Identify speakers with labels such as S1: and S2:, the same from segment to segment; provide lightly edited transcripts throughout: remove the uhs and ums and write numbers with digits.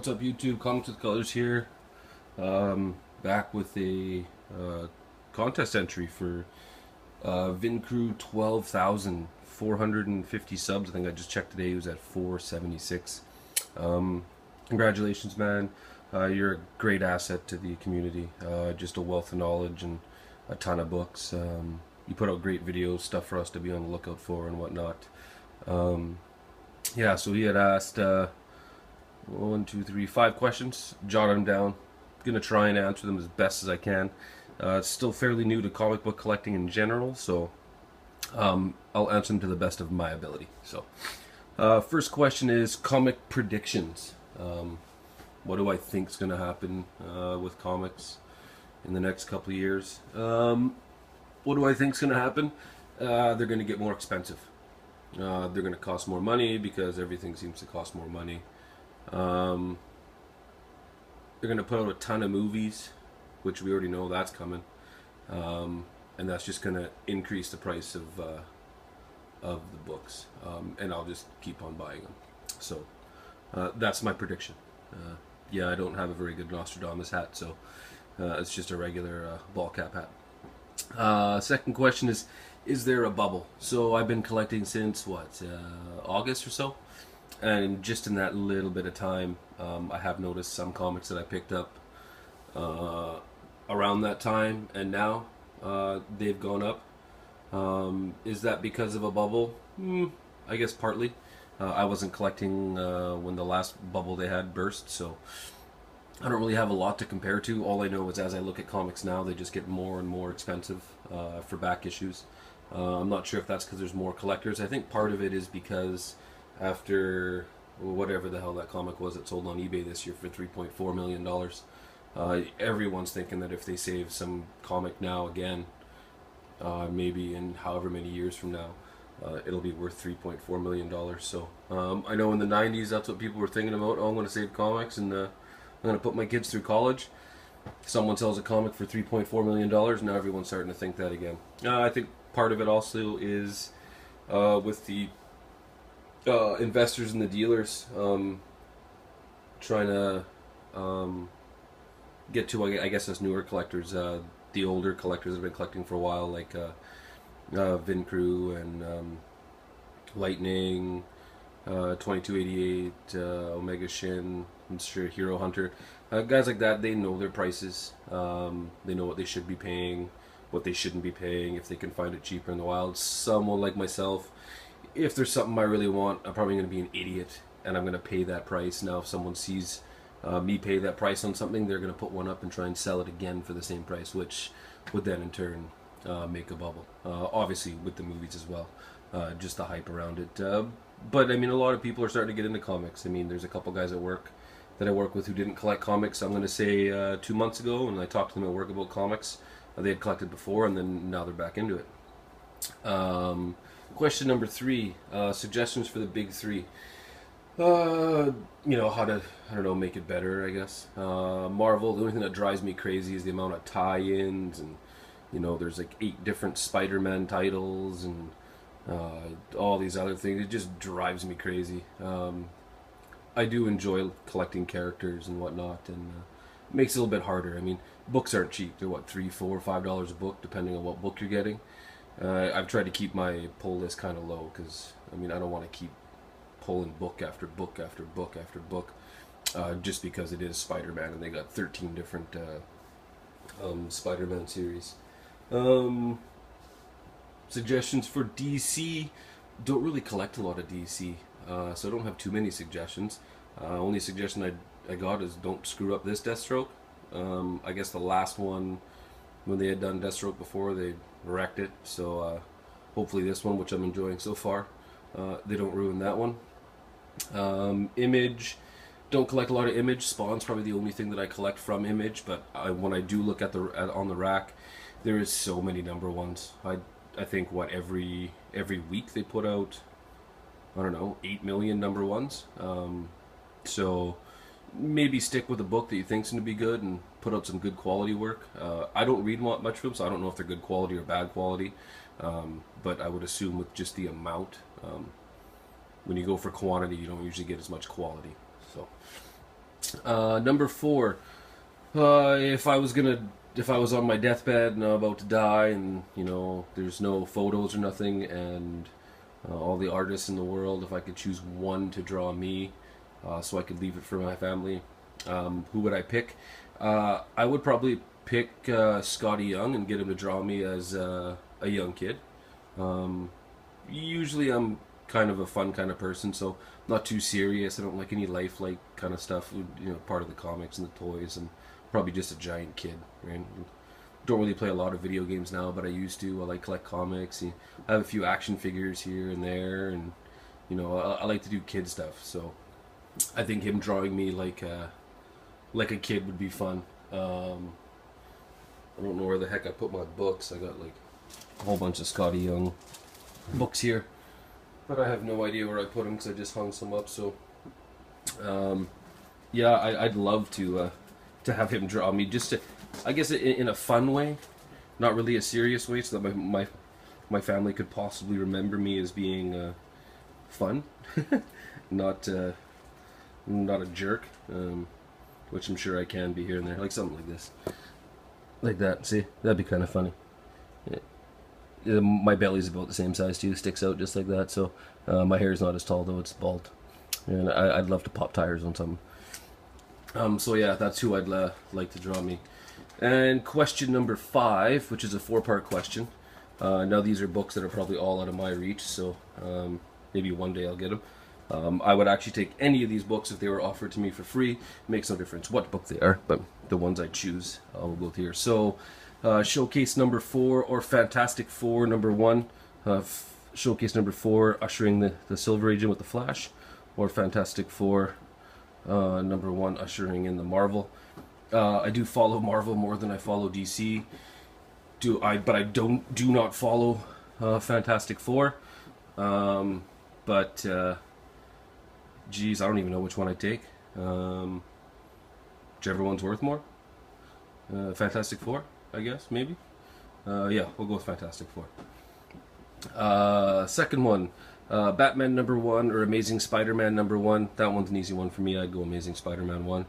S1: What's up, YouTube? Comics with Colors here. Back with a contest entry for Vincru12000, 450 subs. I think I just checked today. He was at 476. Congratulations, man. You're a great asset to the community. Just a wealth of knowledge and a ton of books. You put out great videos, stuff for us to be on the lookout for and whatnot. Yeah, so he had asked 5 questions. Jotted them down. Gonna try and answer them as best as I can. It's still fairly new to comic book collecting in general, so I'll answer them to the best of my ability. So, first question is comic predictions. What do I think is gonna happen with comics in the next couple of years? What do I think is gonna happen? They're gonna get more expensive. They're gonna cost more money because everything seems to cost more money. They're going to put out a ton of movies, which we already know that's coming, and that's just going to increase the price of the books, and I'll just keep on buying them. So that's my prediction. Yeah, I don't have a very good Nostradamus hat, so it's just a regular ball cap hat. Second question is there a bubble? So I've been collecting since August or so. And just in that little bit of time, I have noticed some comics that I picked up around that time, and now they've gone up. Is that because of a bubble? I guess partly. I wasn't collecting when the last bubble they had burst, so I don't really have a lot to compare to. All I know is as I look at comics now, they just get more and more expensive for back issues. I'm not sure if that's because there's more collectors. I think part of it is because after whatever the hell that comic was that sold on eBay this year for $3.4 million, everyone's thinking that if they save some comic now again, maybe in however many years from now, it'll be worth $3.4 million. So I know in the 90s that's what people were thinking about. Oh, I'm going to save comics and I'm going to put my kids through college. Someone sells a comic for $3.4 million. Now everyone's starting to think that again. I think part of it also is with the investors and the dealers trying to get to, I guess, us newer collectors, the older collectors that have been collecting for a while, like Vincru and Lightning, 2288, Omega Shin, I'm sure Hero Hunter, guys like that. They know their prices. They know what they should be paying, what they shouldn't be paying, if they can find it cheaper in the wild. Someone like myself, if there's something I really want, I'm probably going to be an idiot and I'm going to pay that price. Now if someone sees me pay that price on something, they're going to put one up and try and sell it again for the same price, which would then in turn make a bubble. Obviously with the movies as well, just the hype around it. But I mean, a lot of people are starting to get into comics. I mean, there's a couple guys at work that I work with who didn't collect comics, I'm going to say 2 months ago, and I talked to them at work about comics. They had collected before, and then now they're back into it. Question number 3, suggestions for the big 3. How to, I don't know, make it better, I guess. Marvel, the only thing that drives me crazy is the amount of tie-ins, and, there's like 8 different Spider-Man titles, and all these other things. It just drives me crazy. I do enjoy collecting characters and whatnot, and it makes it a little bit harder. I mean, books aren't cheap. They're what, $3, $4, $5 a book, depending on what book you're getting. I've tried to keep my pull list kind of low because, I mean, I don't want to keep pulling book after book after book after book just because it is Spider-Man and they got 13 different Spider-Man series. Suggestions for DC. Don't really collect a lot of DC, so I don't have too many suggestions. Only suggestion I got is don't screw up this Deathstroke. I guess the last one, when they had done Deathstroke before, they wrecked it, so hopefully this one, which I'm enjoying so far, they don't ruin that one. Image, don't collect a lot of Image. Spawn's probably the only thing that I collect from Image, but when I do look at on the rack, there is so many number ones. I think every week they put out, I don't know, 8 million number ones. So maybe stick with a book that you think's going to be good and put out some good quality work. I don't read much of them, so I don't know if they're good quality or bad quality. But I would assume with just the amount, when you go for quantity, you don't usually get as much quality. So Number 4. If I was on my deathbed and I'm about to die, and there's no photos or nothing, and all the artists in the world, if I could choose one to draw me, so I could leave it for my family, who would I pick? I would probably pick Scotty Young and get him to draw me as a young kid. Usually I'm kind of a fun kind of person, so not too serious. I don't like any lifelike kind of stuff, part of the comics and the toys, and probably just a giant kid, right? Don't really play a lot of video games now, but I used to. I like collect comics. I have a few action figures here and there, and I like to do kid stuff. So I think him drawing me like a kid would be fun. I don't know where the heck I put my books. I got like a whole bunch of Scotty Young books here, but I have no idea where I put them because I just hung some up. So yeah, I'd love to have him draw me, just to, I guess, in a fun way, not really a serious way, so that my family could possibly remember me as being fun, not a jerk, which I'm sure I can be here and there, like something like this, like that. See, that'd be kind of funny. My belly's about the same size too, sticks out just like that. So my hair's not as tall though; it's bald, and I'd love to pop tires on something. So yeah, that's who I'd like to draw me. And question number 5, which is a 4-part question. Now these are books that are probably all out of my reach, so maybe one day I'll get them. I would actually take any of these books if they were offered to me for free. It makes no difference what book they are, but the ones I choose, I'll go here. So Showcase number 4 or Fantastic Four number 1. Showcase number 4, ushering the Silver Age in with the Flash, or Fantastic Four number 1, ushering in the Marvel. I do follow Marvel more than I follow DC. But I do not follow Fantastic Four. But geez, I don't even know which one I take. Whichever one's worth more. Fantastic Four, I guess, maybe. Yeah, we'll go with Fantastic Four. Second one, Batman number 1 or Amazing Spider-Man number 1. That one's an easy one for me. I'd go Amazing Spider-Man 1.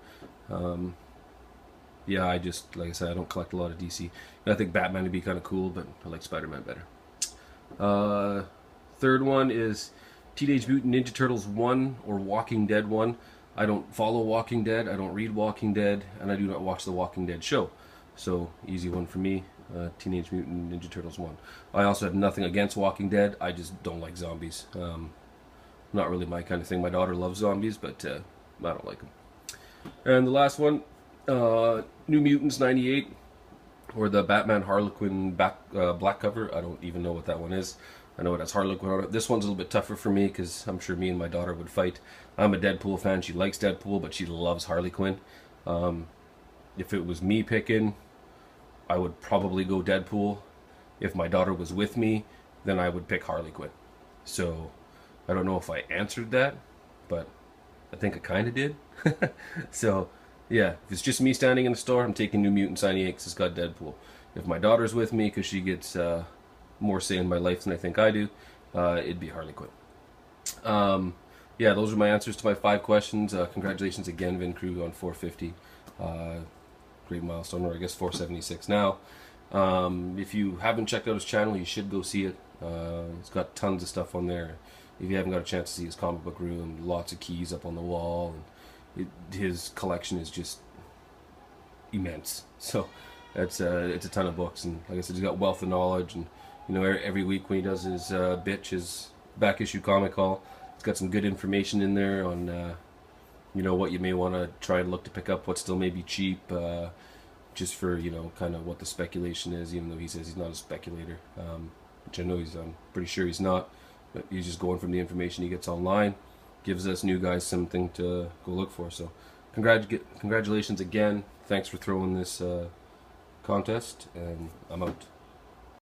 S1: Yeah, like I said, I don't collect a lot of DC. I think Batman would be kind of cool, but I like Spider-Man better. Third one is Teenage Mutant Ninja Turtles 1 or Walking Dead 1. I don't follow Walking Dead, I don't read Walking Dead, and I do not watch the Walking Dead show. So, easy one for me, Teenage Mutant Ninja Turtles 1. I also have nothing against Walking Dead, I just don't like zombies. Not really my kind of thing. My daughter loves zombies, but I don't like them. And the last one, New Mutants 98, or the Batman Harlequin black cover. I don't even know what that one is. I know it has Harlequin on it. This one's a little bit tougher for me because I'm sure me and my daughter would fight. I'm a Deadpool fan. She likes Deadpool, but she loves Harley Quinn. If it was me picking, I would probably go Deadpool. If my daughter was with me, then I would pick Harley Quinn. So I don't know if I answered that, but I think I kind of did. So yeah, if it's just me standing in the store, I'm taking New Mutants 98 because it's got Deadpool. If my daughter's with me because she gets more say in my life than I think I do, it'd be Harley Quinn. Yeah, those are my answers to my 5 questions. Congratulations again, Vincru, on 450. Great milestone, or I guess 476 now. If you haven't checked out his channel, you should go see it. It's got tons of stuff on there. If you haven't got a chance to see his comic book room, lots of keys up on the wall, and his collection is just immense. So it's a ton of books, and like I said, he's got wealth of knowledge. And every week when he does his back issue comic haul, it's got some good information in there on what you may want to try and look to pick up, what still may be cheap, just for kind of what the speculation is. Even though he says he's not a speculator, which I know I'm pretty sure he's not. But he's just going from the information he gets online. Gives us new guys something to go look for. So congratulations again. Thanks for throwing this contest, and I'm out.